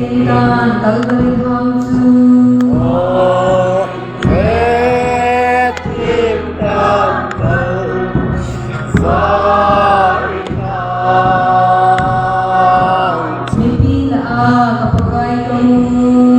Satan, Calvary Council. Oh, let him tumble far enough. May pila kapagay kamo.